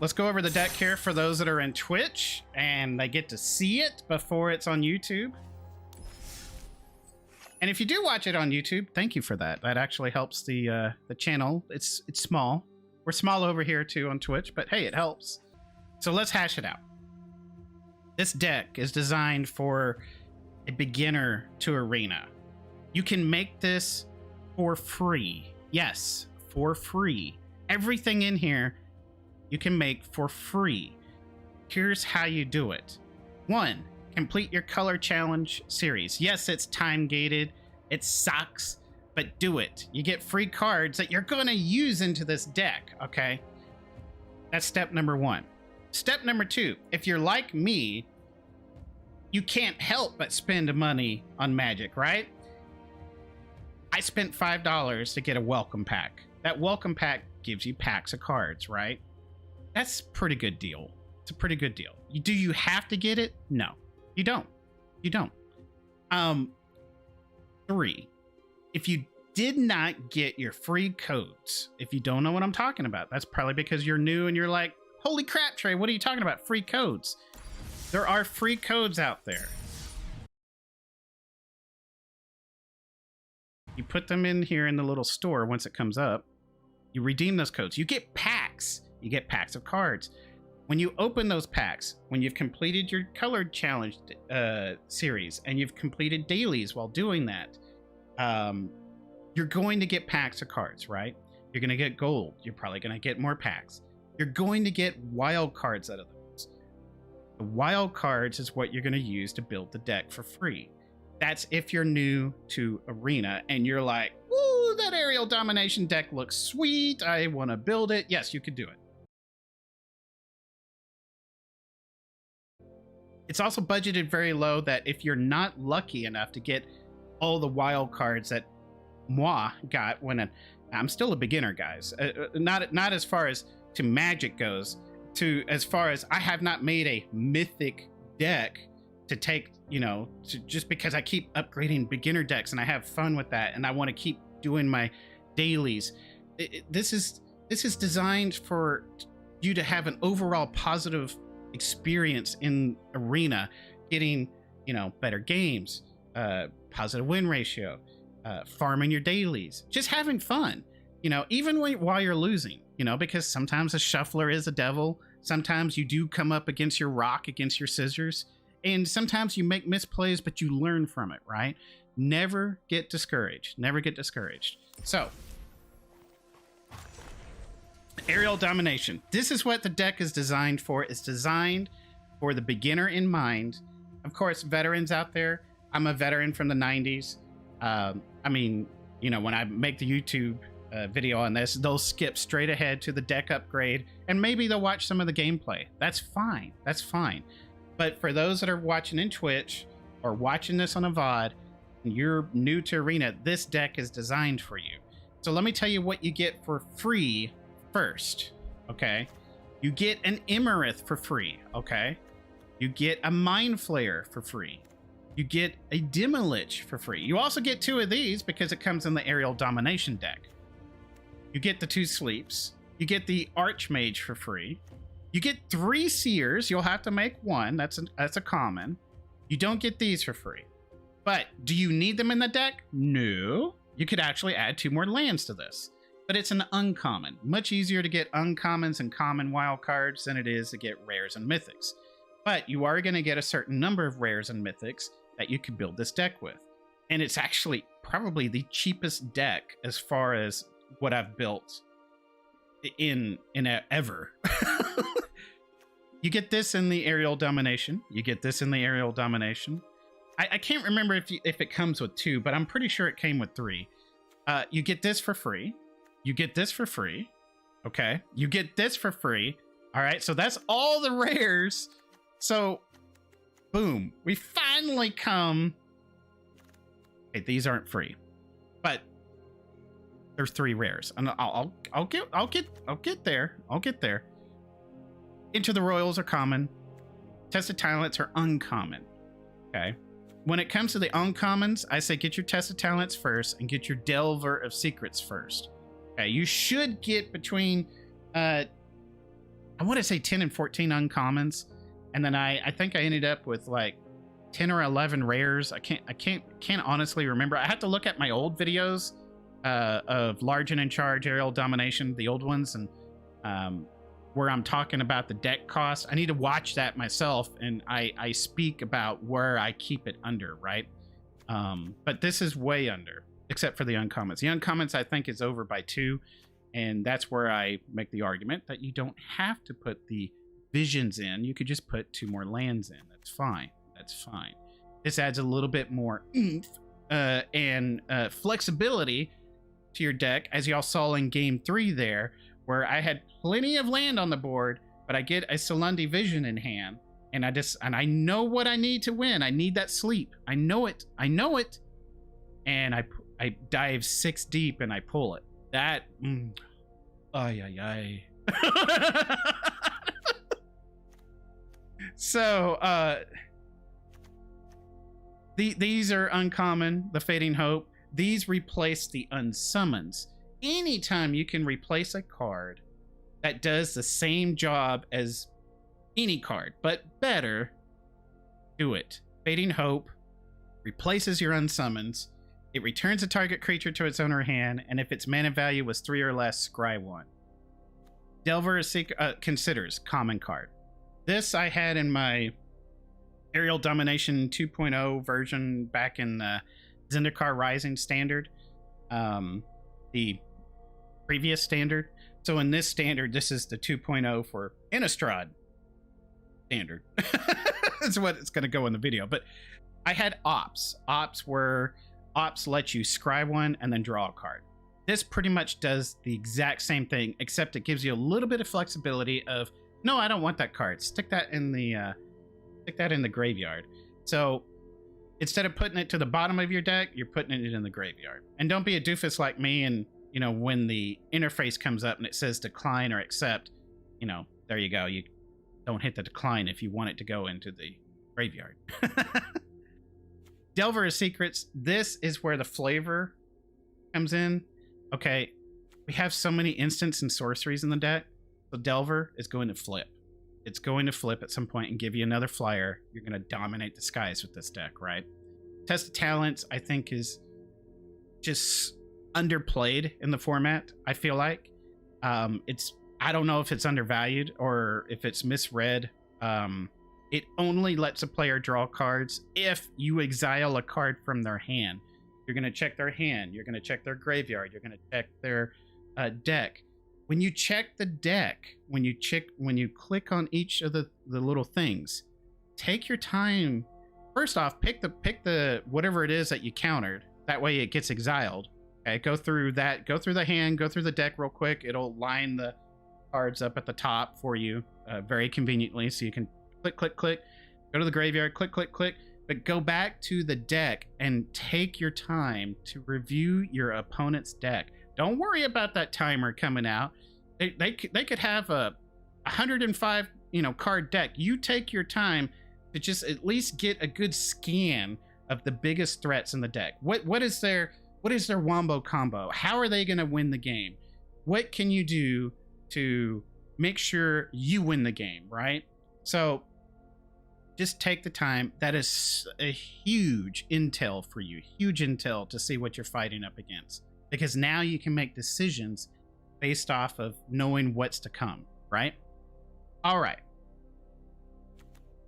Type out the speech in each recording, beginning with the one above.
let's go over the deck here for those that are in Twitch and they get to see it before it's on YouTube. And if you do watch it on YouTube, thank you for that. That actually helps the channel. It's small. We're small over here too on Twitch, but hey, it helps. So let's hash it out. This deck is designed for a beginner to arena. You can make this for free. Yes, for free. Everything in here you can make for free. Here's how you do it. 1, complete your color challenge series. Yes, it's time gated. It sucks, but do it. You get free cards that you're going to use into this deck, okay? That's step number 1. Step number 2, if you're like me, you can't help but spend money on Magic, right? I spent $5 to get a welcome pack. That welcome pack gives you packs of cards, right? That's a pretty good deal. It's a pretty good deal. Do you have to get it? No, you don't. You don't. 3, if you did not get your free codes, if you don't know what I'm talking about, that's probably because you're new and you're like, holy crap, Trey, what are you talking about? Free codes. There are free codes out there. You put them in here in the little store once it comes up. You redeem those codes. You get packs. You get packs of cards. When you open those packs, when you've completed your colored challenge series and you've completed dailies while doing that, you're going to get packs of cards, right? You're going to get gold. You're probably going to get more packs. You're going to get wild cards out of those. The wild cards is what you're going to use to build the deck for free. That's if you're new to Arena and you're like, ooh, that Aerial Domination deck looks sweet. I want to build it. Yes, you could do it. It's also budgeted very low that if you're not lucky enough to get all the wild cards that moi got when I'm still a beginner, guys. Not as far as to Magic goes, to as far as I have not made a mythic deck to take, you know, to just because I keep upgrading beginner decks and I have fun with that and I want to keep doing my dailies. This is designed for you to have an overall positive experience in Arena, getting, you know, better games, positive win ratio, farming your dailies, just having fun, you know, even while you're losing, you know, because sometimes a shuffler is a devil. Sometimes you do come up against your rock, against your scissors, and sometimes you make misplays, but you learn from it, right? Never get discouraged. Never get discouraged. So, Aerial Domination. This is what the deck is designed for. It's designed for the beginner in mind. Of course, veterans out there. I'm a veteran from the 90s. I mean, you know, when I make the YouTube video on this, they'll skip straight ahead to the deck upgrade, and maybe they'll watch some of the gameplay. That's fine. That's fine. But for those that are watching in Twitch or watching this on a VOD, and you're new to Arena, this deck is designed for you. So let me tell you what you get for free first, okay? You get an Emerith for free, okay? You get a Mind Flayer for free. You get a Demilich for free. You also get 2 of these because it comes in the Aerial Domination deck. You get the 2 Sleeps. You get the Archmage for free. You get 3 Seers. You'll have to make 1. That's a common. You don't get these for free. But do you need them in the deck? No. You could actually add 2 more lands to this. But it's an uncommon. Much easier to get uncommons and common wild cards than it is to get rares and mythics. But you are going to get a certain number of rares and mythics that you could build this deck with. And it's actually probably the cheapest deck as far as what I've built in ever. You get this in the Aerial Domination. You get this in the Aerial Domination. I can't remember if it comes with 2, but I'm pretty sure it came with 3. You get this for free. You get this for free. Okay. You get this for free. All right. So that's all the rares. So boom, we finally come. Hey, these aren't free, but there's 3 rares, and I'll get there. I'll get there. Into the Royals are common. Tested Talents are uncommon. Okay. When it comes to the uncommons, I say get your Tested Talents first and get your Delver of Secrets first. Okay, you should get between I want to say 10 and 14 uncommons, and then I think I ended up with like 10 or 11 rares. I can't honestly remember. I have to look at my old videos of Large and in Charge, Aerial Domination, the old ones, and where I'm talking about the deck cost. I need to watch that myself, and I speak about where I keep it under, right? But this is way under, except for the uncommons. The uncommons I think is over by 2, and that's where I make the argument that you don't have to put the visions in. You could just put 2 more lands in. That's fine. That's fine. This adds a little bit more oomph and flexibility to your deck, as y'all saw in game 3 there, where I had plenty of land on the board, but I get a Solundi Vision in hand, and I know what I need to win. I need that sleep. I know it. And I dive 6 deep and I pull it. That So these are uncommon, the Fading Hope. These replace the unsummons. Anytime you can replace a card that does the same job as any card, but better, do it. Fading Hope replaces your unsummons. It returns a target creature to its owner hand, and if its mana value was 3 or less, scry 1. Delver considers common card. This I had in my Aerial Domination 2.0 version back in Zendikar Rising standard, the previous standard. So in this standard, this is the 2.0 for Innistrad standard. That's what it's going to go in the video. But I had Ops. Ops let you scry 1 and then draw a card. This pretty much does the exact same thing, except it gives you a little bit of flexibility of, no, I don't want that card. Stick that in the graveyard. So instead of putting it to the bottom of your deck, you're putting it in the graveyard. And don't be a doofus like me, and when the interface comes up and it says decline or accept, there you go. You don't hit the decline if you want it to go into the graveyard. Delver of Secrets. This is where the flavor comes in. Okay, we have so many instants and sorceries in the deck. So Delver is going to flip. It's going to flip at some point and give you another flyer. You're going to dominate the skies with this deck, right? Test of Talents, I think, is just underplayed in the format, I feel like. I don't know if it's undervalued or if it's misread. It only lets a player draw cards if you exile a card from their hand. You're going to check their hand. You're going to check their graveyard. You're going to check their deck. When you check the deck, when you click on each of the little things, take your time. First off, pick the whatever it is that you countered. That way it gets exiled. Okay, go through the hand, go through the deck real quick. It'll line the cards up at the top for you very conveniently, so you can click, go to the graveyard, click, but go back to the deck and take your time to review your opponent's deck. Don't worry about that timer coming out. They could have a 105 card deck. You take your time to just at least get a good scan of the biggest threats in the deck. What is their wombo combo? How are they going to win the game? What can you do to make sure you win the game, right? So just take the time. That is a huge intel for you, huge intel to see what you're fighting up against, because now you can make decisions based off of knowing what's to come, right? All right.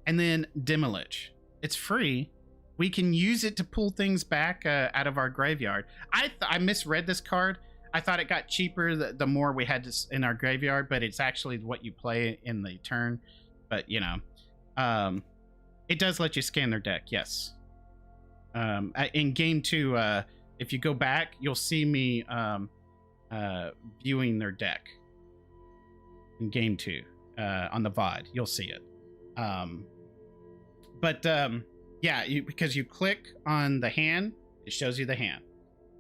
And then Demolish. It's free. We can use it to pull things back out of our graveyard. I misread this card. I thought it got cheaper the more we had in our graveyard, but it's actually what you play in the turn. But, it does let you scan their deck, yes. In game 2, if you go back, you'll see me viewing their deck. In game 2, on the VOD, you'll see it. Yeah, because you click on the hand, it shows you the hand.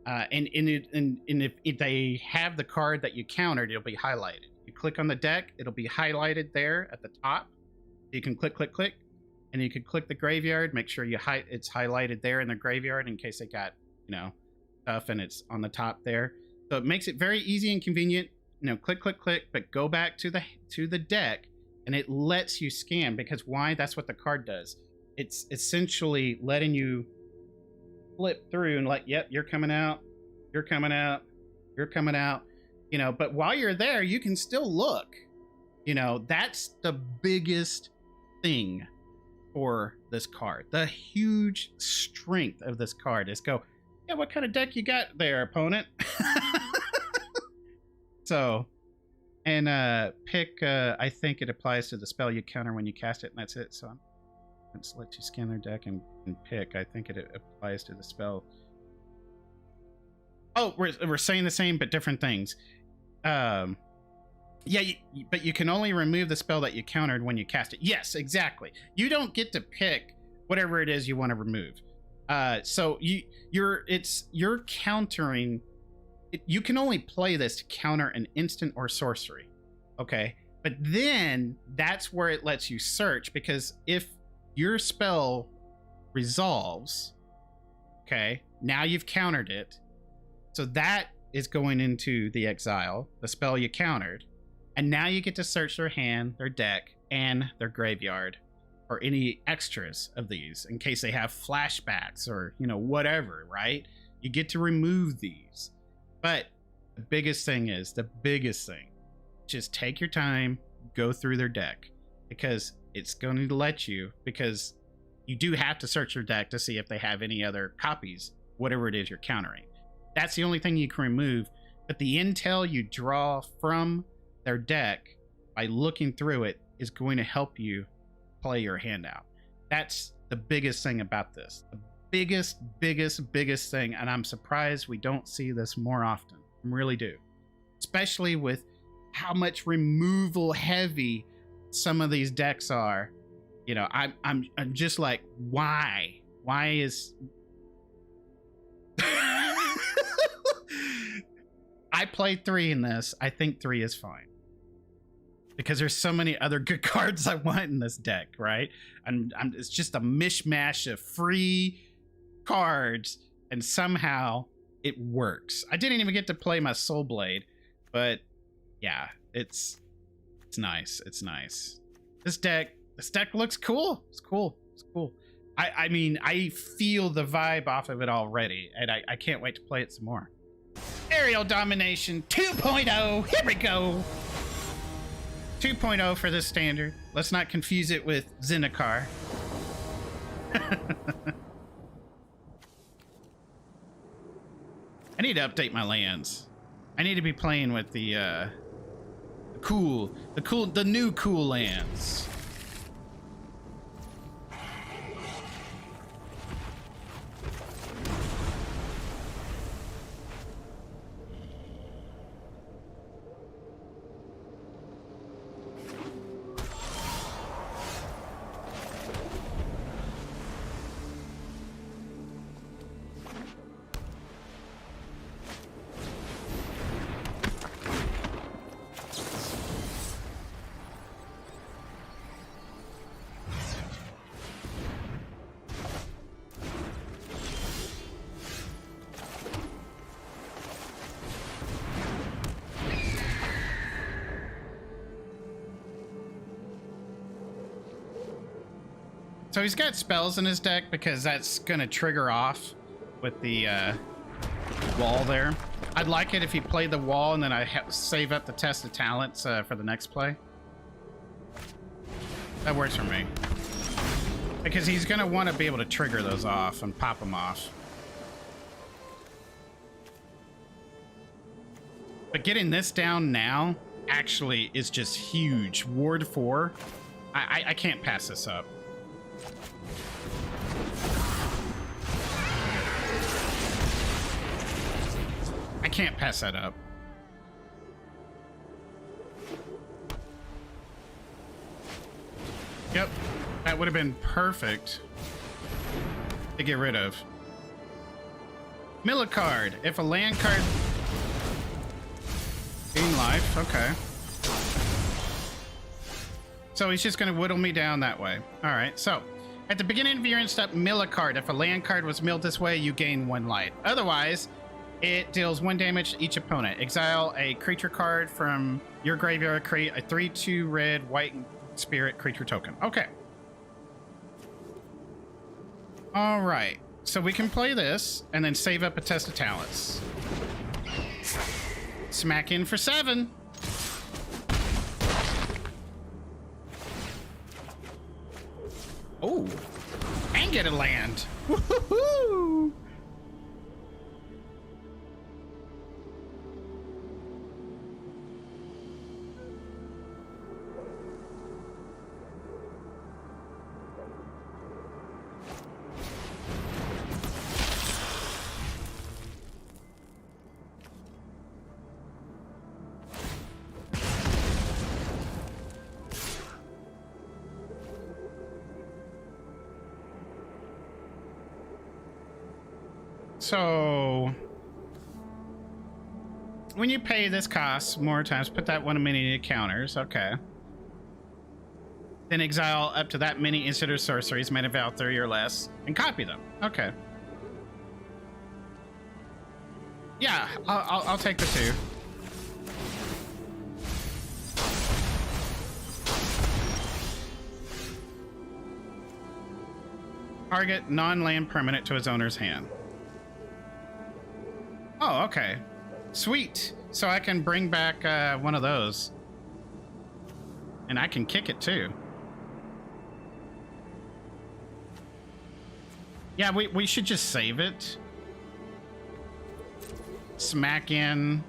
And if they have the card that you countered, it'll be highlighted. You click on the deck, it'll be highlighted there at the top. You can click, and you can click the graveyard. Make sure it's highlighted there in the graveyard in case they got stuff and it's on the top there. So it makes it very easy and convenient. click, click, click, but go back to the deck, and it lets you scan. Because why? That's what the card does. It's essentially letting you flip through and like, yep, you're coming out, you're coming out, you're coming out. But while you're there, you can still look. That's the biggest thing for this card. The huge strength of this card is go, yeah, what kind of deck you got there, opponent? So, and pick, I think it applies to the spell you counter when you cast it, and that's it. So let's let you scan their deck and pick. I think it applies to the spell. Oh, we're saying the same but different things. Yeah, but you can only remove the spell that you countered when you cast it. Yes, exactly. You don't get to pick whatever it is you want to remove. So you're countering. You can only play this to counter an instant or sorcery, okay? But then that's where it lets you search, because if your spell resolves, okay, now you've countered it. So that is going into the exile, the spell you countered. And now you get to search their hand, their deck, and their graveyard for any extras of these in case they have flashbacks or, whatever, right? You get to remove these. But the biggest thing, just take your time, go through their deck, because it's going to let you, because you do have to search your deck to see if they have any other copies, whatever it is you're countering. That's the only thing you can remove. But the intel you draw from their deck by looking through it is going to help you play your hand out. That's the biggest thing about this. The biggest thing, and I'm surprised we don't see this more often. I really do. Especially with how much removal heavy some of these decks are. I'm just like, why? Why is I played 3 in this. I think 3 is fine. Because there's so many other good cards I want in this deck, right? It's just a mishmash of free cards, and somehow it works. I didn't even get to play my Soul Blade, but yeah, it's nice. It's nice. This deck looks cool. It's cool. I mean, I feel the vibe off of it already, and I can't wait to play it some more. Aerial Domination 2.0. Here we go. 2.0 for this standard. Let's not confuse it with Zendikar. I need to update my lands. I need to be playing with the new cool lands. So he's got spells in his deck because that's going to trigger off with the wall there. I'd like it if he played the wall and then I save up the test of talents for the next play. That works for me. Because he's going to want to be able to trigger those off and pop them off. But getting this down now actually is just huge. Ward 4. I can't pass this up. I can't pass that up. Yep, that would have been perfect to get rid of. Wildcard. If a land card... Gain life, okay. So he's just going to whittle me down that way. All right, so at the beginning of your end step, mill a card. If a land card was milled this way, you gain 1 life. Otherwise, It deals 1 damage to each opponent. Exile a creature card from your graveyard. Create a 3/2 red white spirit creature token. Okay. All right. So we can play this and then save up a Test of Talents. Smack in for 7. Oh, and get a land. Woohoo! So when you pay this cost more times, put that one many into counters. Okay. Then exile up to that many instant or sorceries made of Val 3 or less and copy them. Okay. Yeah, I'll take the 2. Target non-land permanent to his owner's hand. Oh, okay. Sweet. So I can bring back one of those. And I can kick it too. Yeah, we should just save it. Smack in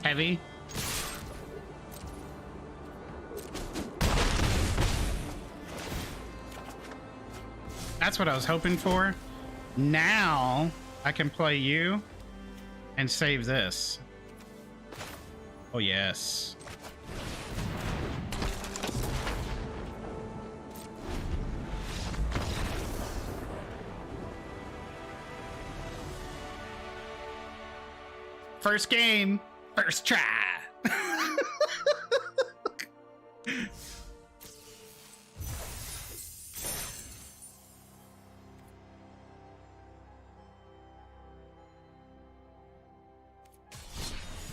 heavy. That's what I was hoping for. Now I can play you and save this. Oh, yes. First game, first try.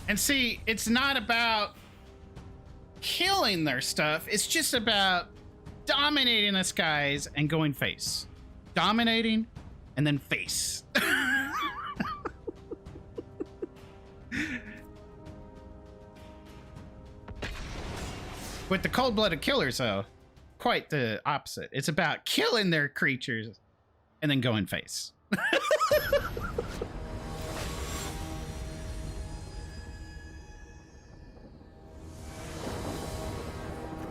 And see, it's not about killing their stuff. It's just about dominating the skies and going face. Dominating and then face. With the cold-blooded killers, though, quite the opposite. It's about killing their creatures and then going face.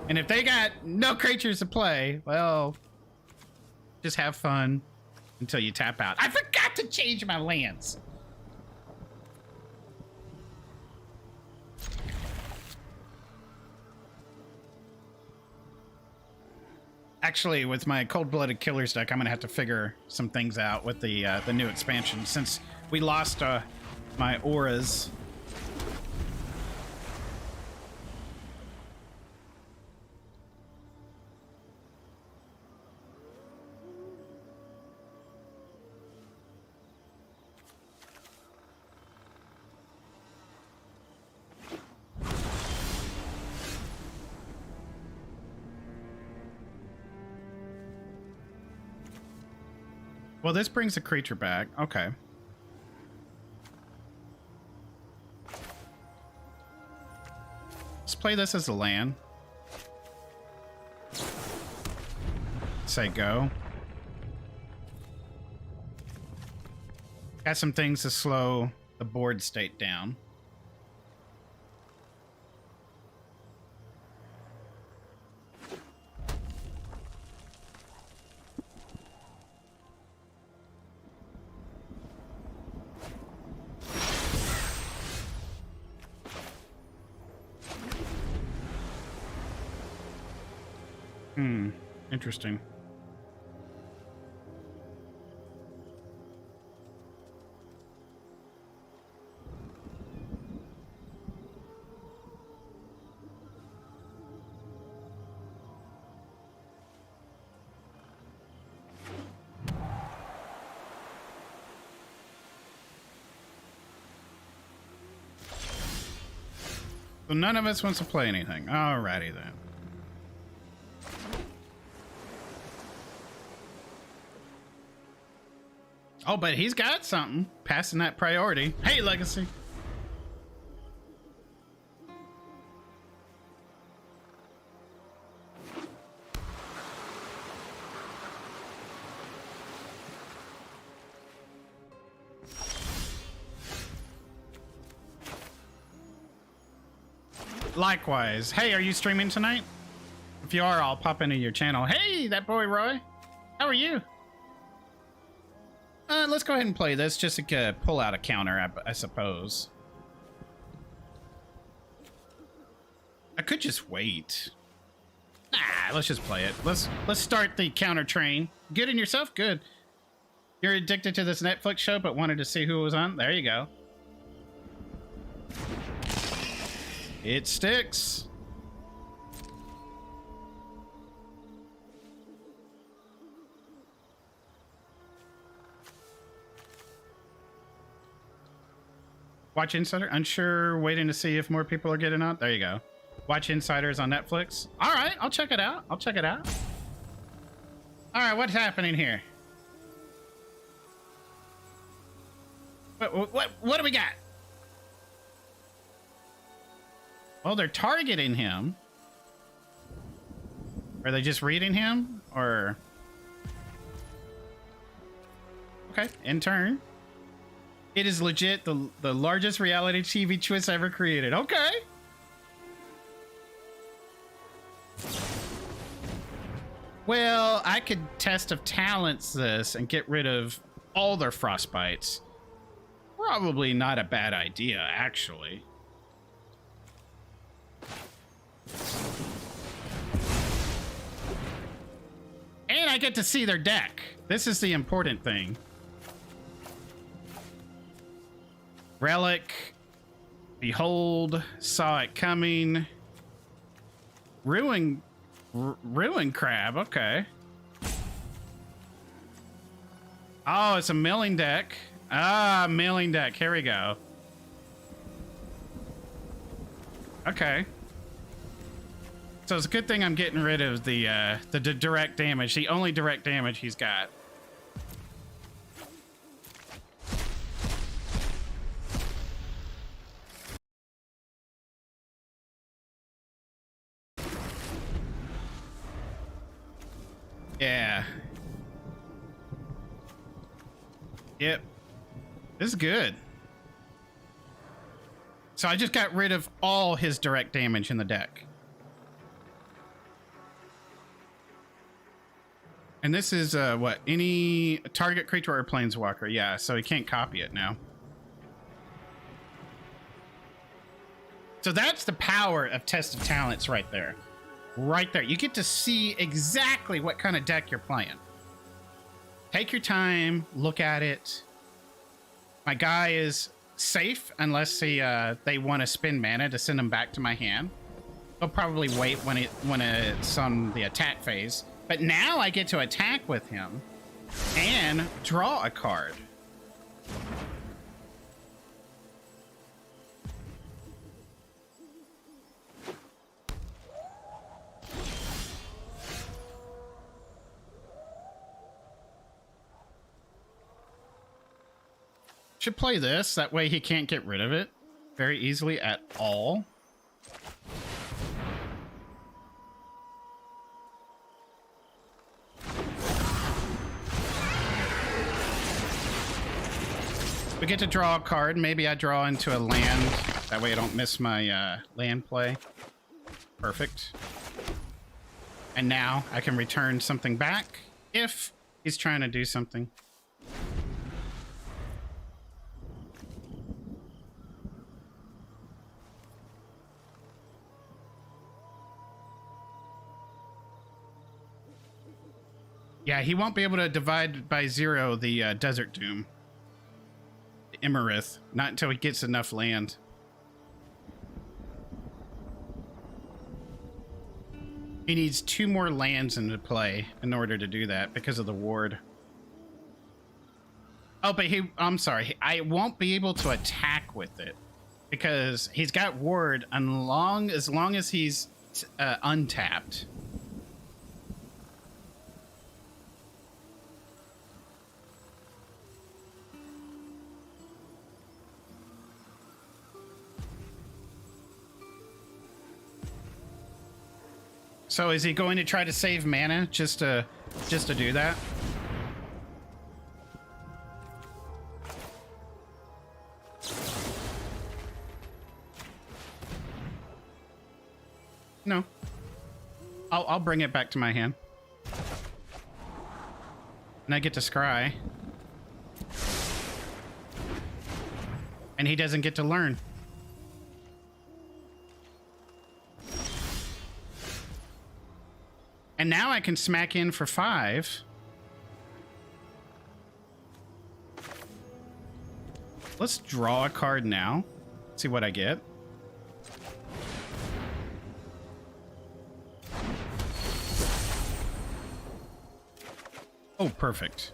And if they got no creatures to play, well, just have fun until you tap out. I forgot to change my lands. Actually, with my cold-blooded killers deck, I'm gonna have to figure some things out with the new expansion since we lost my auras. Well, this brings a creature back. Okay. Let's play this as a land. Say go. Got some things to slow the board state down. Interesting. So none of us wants to play anything. Alrighty then. Oh, but he's got something. Passing that priority. Hey, Legacy. Likewise. Hey, are you streaming tonight? If you are, I'll pop into your channel. Hey, that boy Roy. How are you? Let's go ahead and play this just to pull out a counter, I suppose. I could just wait. Nah, let's just play it. Let's start the counter train. Good in yourself? Good. You're addicted to this Netflix show, but wanted to see who was on? There you go. It sticks. Watch Insider. Unsure. Waiting to see if more people are getting on. There you go. Watch Insiders on Netflix. All right, I'll check it out. I'll check it out. All right, what's happening here? What do we got? Well, they're targeting him. Are they just reading him? Or... Okay, in turn. It is legit the largest reality TV twist ever created. Okay. Well, I could test of talents this and get rid of all their frostbites. Probably not a bad idea, actually. And I get to see their deck. This is the important thing. Relic, Behold, Saw It Coming, Ruin Crab, okay. Oh, it's a milling deck. Ah, milling deck, here we go. Okay. So it's a good thing I'm getting rid of the direct damage, the only direct damage he's got. Yeah. Yep. This is good. So I just got rid of all his direct damage in the deck. And this is, what? Any target creature or planeswalker. Yeah, so he can't copy it now. So that's the power of Test of Talents right there. Right there. You get to see exactly what kind of deck you're playing. Take your time, look at it. My guy is safe unless they want to spend mana to send him back to my hand. They'll probably wait when it's on the attack phase. But now I get to attack with him and draw a card. Should play this, that way he can't get rid of it very easily at all. We get to draw a card. Maybe I draw into a land. That way I don't miss my land play. Perfect. And now I can return something back if he's trying to do something. Yeah, he won't be able to divide by 0 the Desert Doom. The Imarith. Not until he gets enough land. He needs 2 more lands into play in order to do that because of the ward. Oh, but I'm sorry. I won't be able to attack with it because he's got ward as long as he's untapped. So is he going to try to save mana just to do that? No. I'll bring it back to my hand. And I get to scry. And he doesn't get to learn. And now I can smack in for 5. Let's draw a card now. See what I get. Oh, perfect.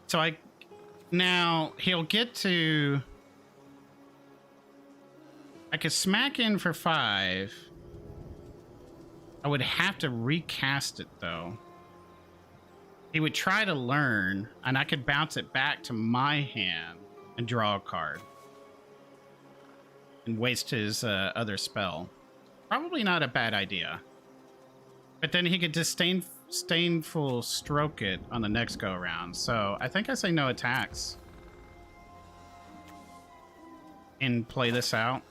So now he'll get to, I could smack in for 5. I would have to recast it though. He would try to learn and I could bounce it back to my hand and draw a card and waste his other spell. Probably not a bad idea. But then he could disdainful stroke it on the next go around. So I think I say no attacks and play this out.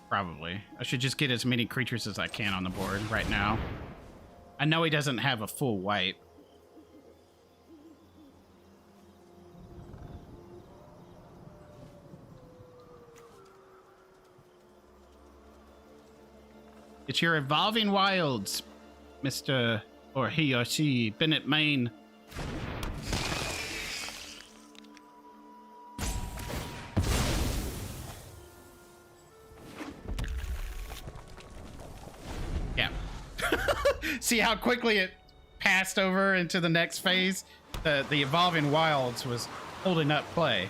Probably. I should just get as many creatures as I can on the board right now. I know he doesn't have a full wipe. It's your Evolving Wilds, Mr. or he or she, Bennett Main. Yeah. See how quickly it passed over into the next phase? The Evolving Wilds was holding up play.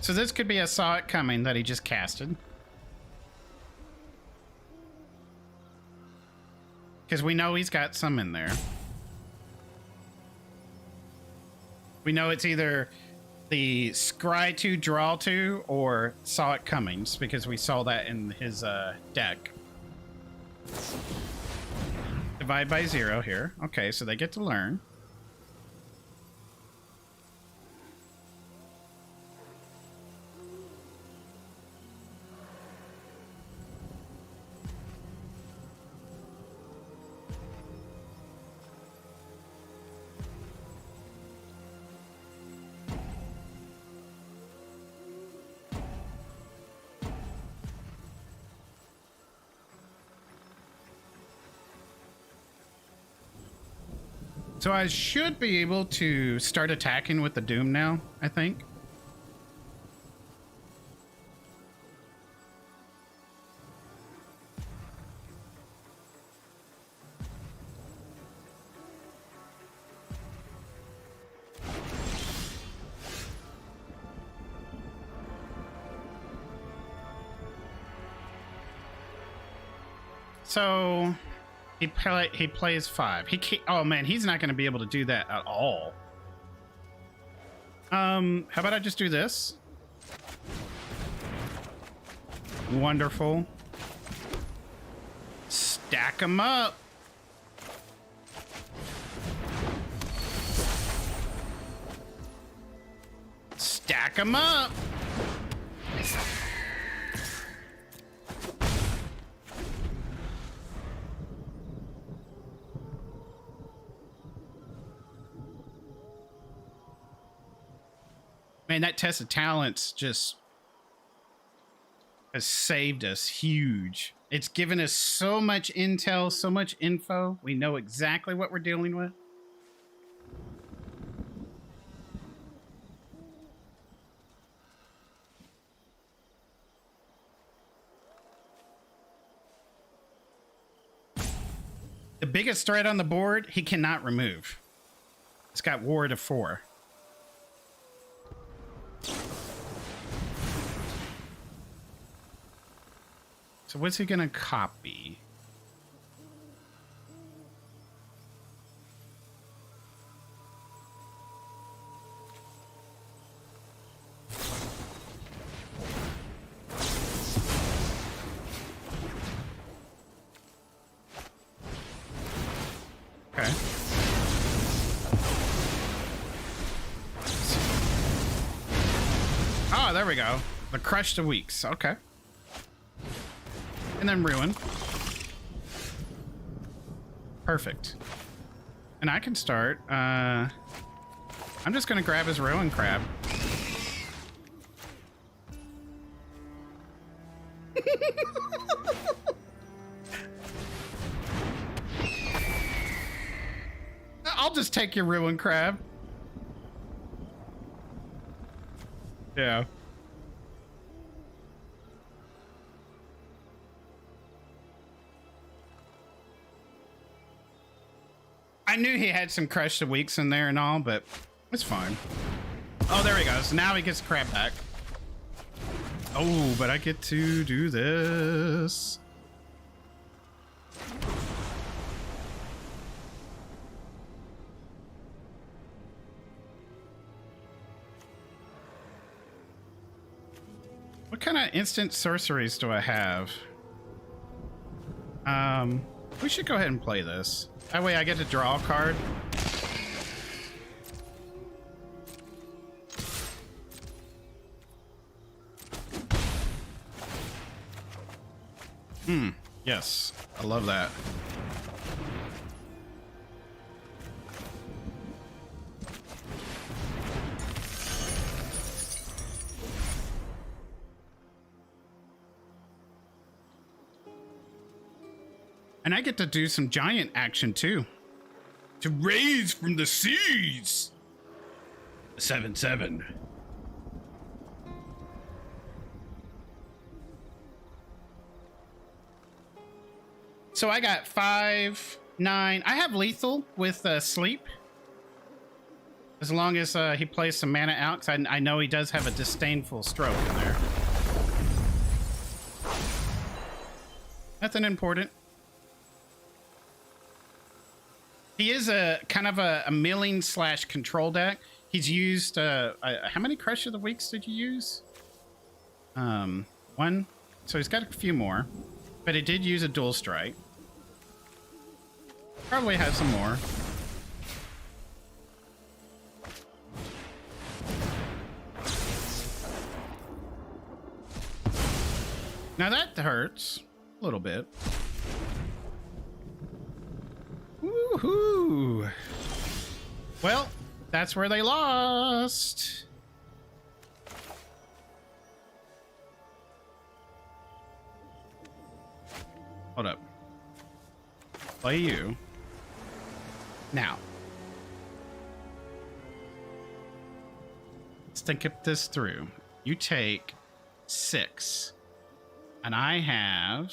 So this could be a Saw It Coming that he just casted. Because we know he's got some in there. We know it's either the Scry 2, Draw 2, or Saw It Comings, because we saw that in his deck. Divide by 0 here. Okay, so they get to learn. So I should be able to start attacking with the Doom now, I think. So he plays 5. He can't, oh man, he's not going to be able to do that at all. How about I just do this? Wonderful. Stack them up. Stack them up. Man, that test of talents just has saved us huge. It's given us so much intel, so much info. We know exactly what we're dealing with. The biggest threat on the board, he cannot remove. It's got Ward of 4. So what's he gonna copy? Okay. Oh, there we go. The Crush the Weeks. Okay. And then Ruin. Perfect. And I can start. I'm just gonna grab his Ruin Crab. I'll just take your Ruin Crab. Yeah. I knew he had some Crush the Weeks in there and all, but it's fine. Oh, there he goes. Now he gets crab back. Oh, but I get to do this. What kind of instant sorceries do I have? We should go ahead and play this. That way I get to draw a card. Yes. I love that. And I get to do some giant action too. To raise from the seas. 7/7. So I got 5, 9. I have lethal with sleep. As long as he plays some mana out, because I know he does have a disdainful stroke in there. Nothing important. He is a kind of a milling / control deck. He's used how many Crush of the Weeks did you use? 1. So he's got a few more, but he did use a dual strike. Probably has some more. Now that hurts a little bit. Woohoo! Well, that's where they lost. Hold up. Play you. Now. Let's think this through. You take 6. And I have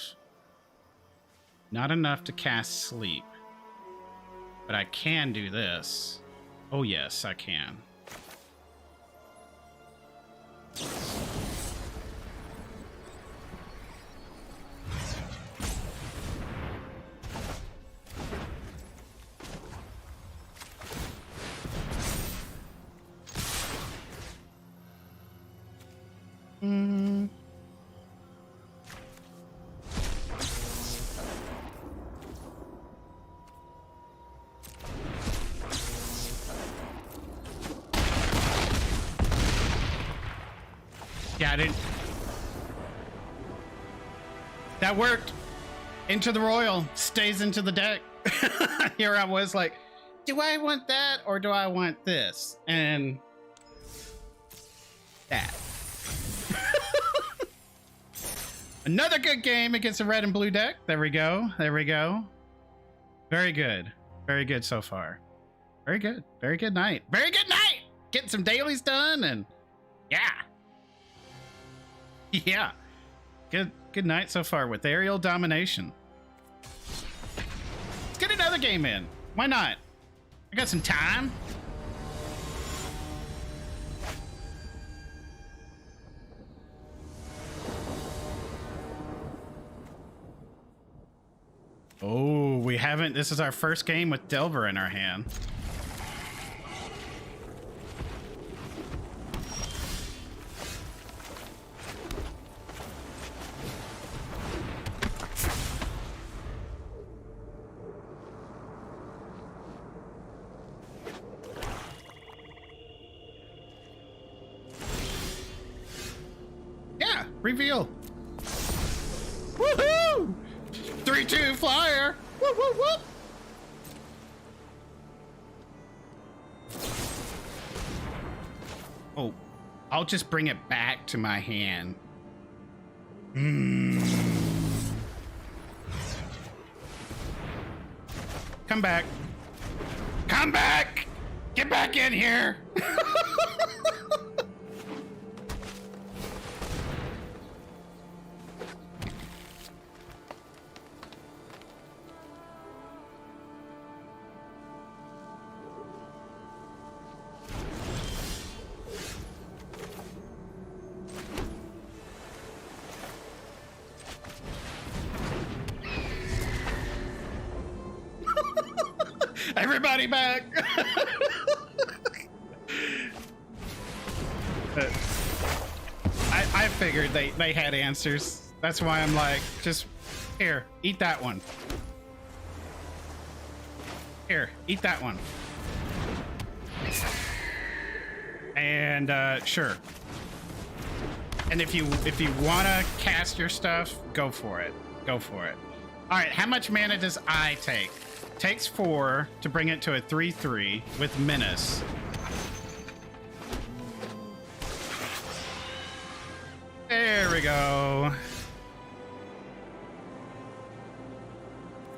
not enough to cast Sleep. But I can do this. Oh yes, I can. Yeah, I didn't. That worked. Into the royal, stays into the deck. Here I was like, do I want that or do I want this? And that. Another good game against a red and blue deck. There we go. There we go. Very good. Very good so far. Very good. Very good night. Very good night. Getting some dailies done and yeah. Yeah. Good night so far with Aerial Domination. Let's get another game in. Why not? I got some time. Oh, we haven't. This is our first game with Delver in our hand. Yeah, reveal. Woohoo! 3-2 flyer. Woo, woo, woo. Oh, I'll just bring it back to my hand. Come back. Come back. Get back in here. Everybody back. I figured they had answers. That's why I'm like, just here, eat that one. Here, eat that one. And sure. And if you want to cast your stuff, go for it. Go for it. All right, how much mana does I take? Takes 4 to bring it to a 3/3 with Menace. There we go.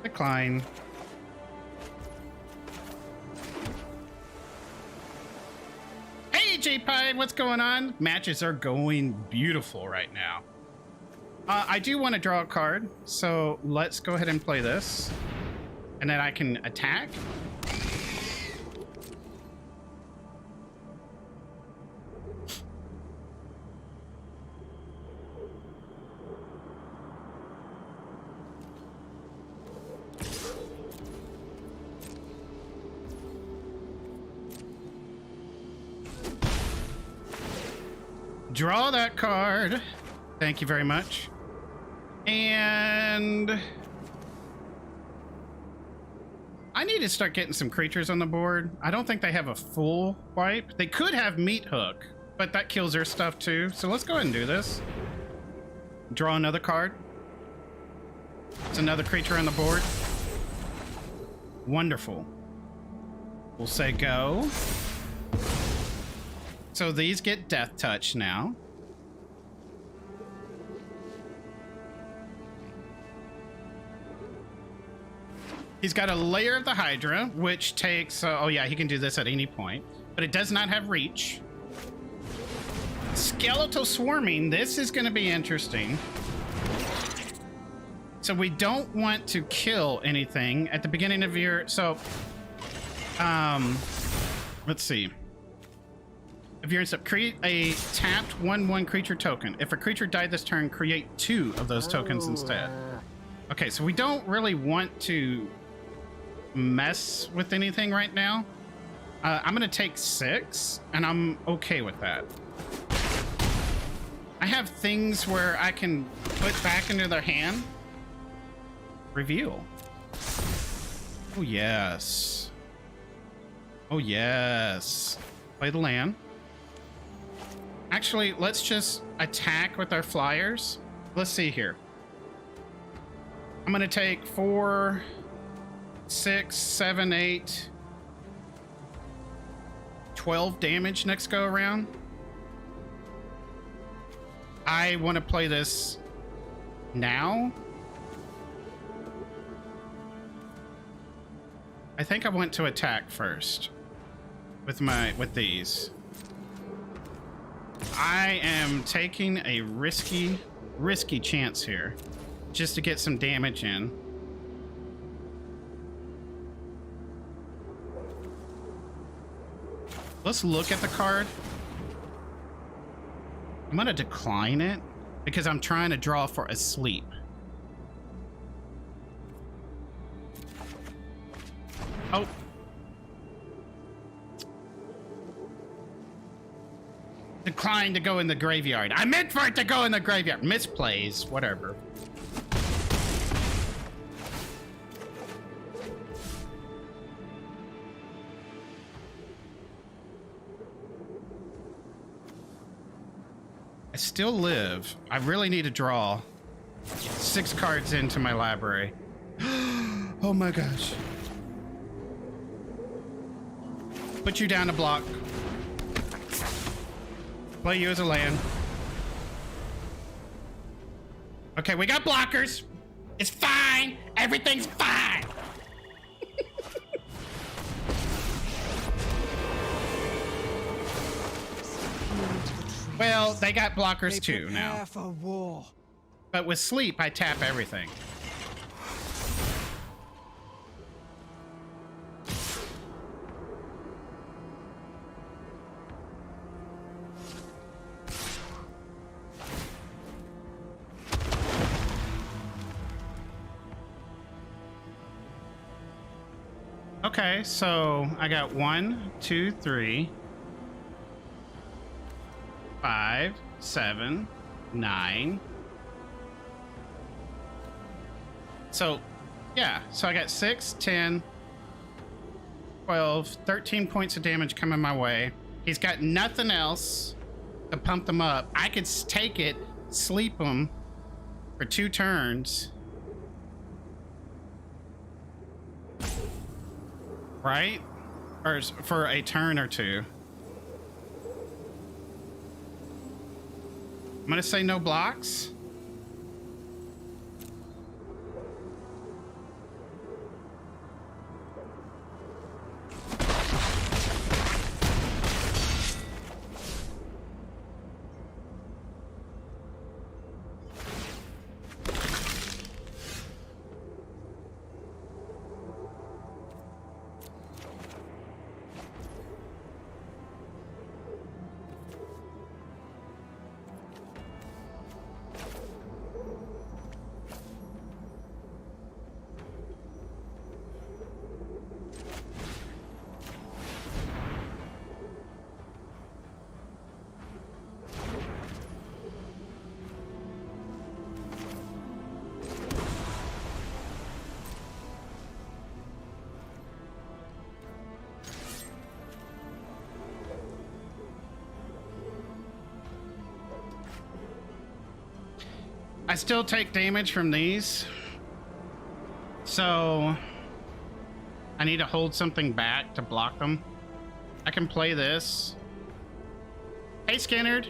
Decline. Hey, J-Pie, what's going on? Matches are going beautiful right now. I do want to draw a card, so let's go ahead and play this. And then I can attack. Draw that card. Thank you very much. And I need to start getting some creatures on the board. I don't think they have a full wipe. They could have Meat Hook, but that kills their stuff too. So let's go ahead and do this. Draw another card. It's another creature on the board. Wonderful. We'll say go. So these get Death Touch now. He's got a Lair of the Hydra, which takes... oh yeah, he can do this at any point. But it does not have reach. Skeletal Swarming. This is going to be interesting. So we don't want to kill anything at the beginning of your... So, let's see. If you're in sub, create a tapped 1/1 creature token. If a creature died this turn, create 2 of those tokens instead. Okay, so we don't really want to mess with anything right now. I'm gonna take 6, and I'm okay with that. I have things where I can put back into their hand. Reveal. Oh yes. Oh yes. Play the land. Actually, let's just attack with our flyers. Let's see here. I'm gonna take 4, 6, 7, 8, 12 damage next go around. I want to play this now. I think I want to attack first with these. I am taking a risky chance here just to get some damage in. Let's look at the card. I'm gonna decline it because I'm trying to draw for a sleep. Oh. Decline to go in the graveyard. I meant for it to go in the graveyard. Misplays, whatever. I still live. I really need to draw 6 cards into my library. Oh my gosh. Put you down to block. Play you as a land. Okay, we got blockers. It's fine. Everything's fine. Well, they got blockers too now. For war. But with sleep, I tap everything. Okay, so I got 1, 2, 3, 5, 7, 9. So, yeah, so I got 6, 10, 12, 13 points of damage coming my way. He's got nothing else to pump them up. I could take it, sleep him for 2 turns. Right? Or for a turn or 2. I'm gonna say no blocks. I still take damage from these, so I need to hold something back to block them. I can play this. Hey, Skinnerd.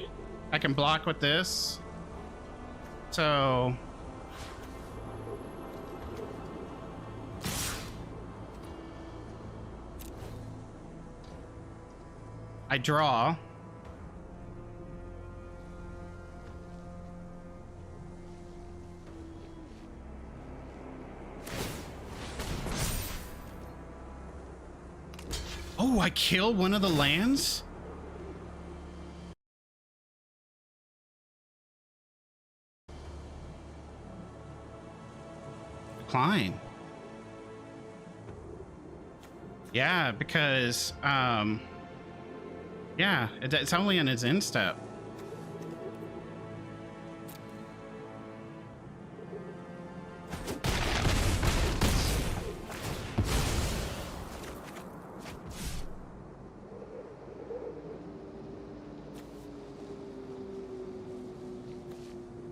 I can block with this. So I draw. Oh, I kill one of the lands? Decline. Yeah, because, yeah, it's only in its end step.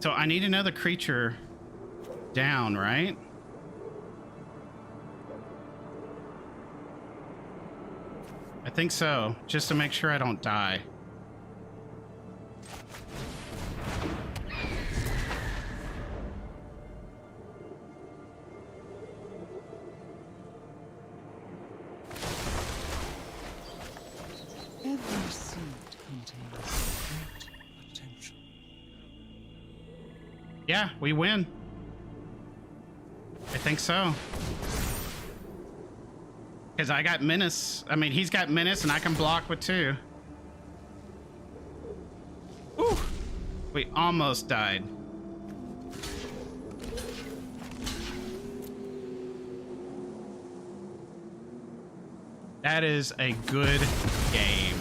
So I need another creature down, right? I think so, just to make sure I don't die. Every seed contains great potential. Yeah, we win. I think so. Because I got Menace. I mean, he's got Menace, and I can block with 2. Woo! We almost died. That is a good game.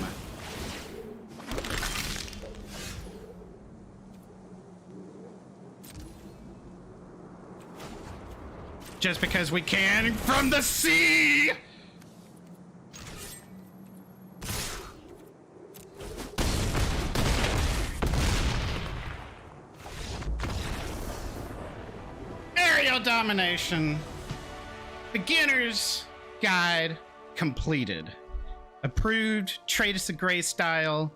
Just because we can from the sea! Aerial Domination. Beginner's Guide completed. Approved Traders of Gray style.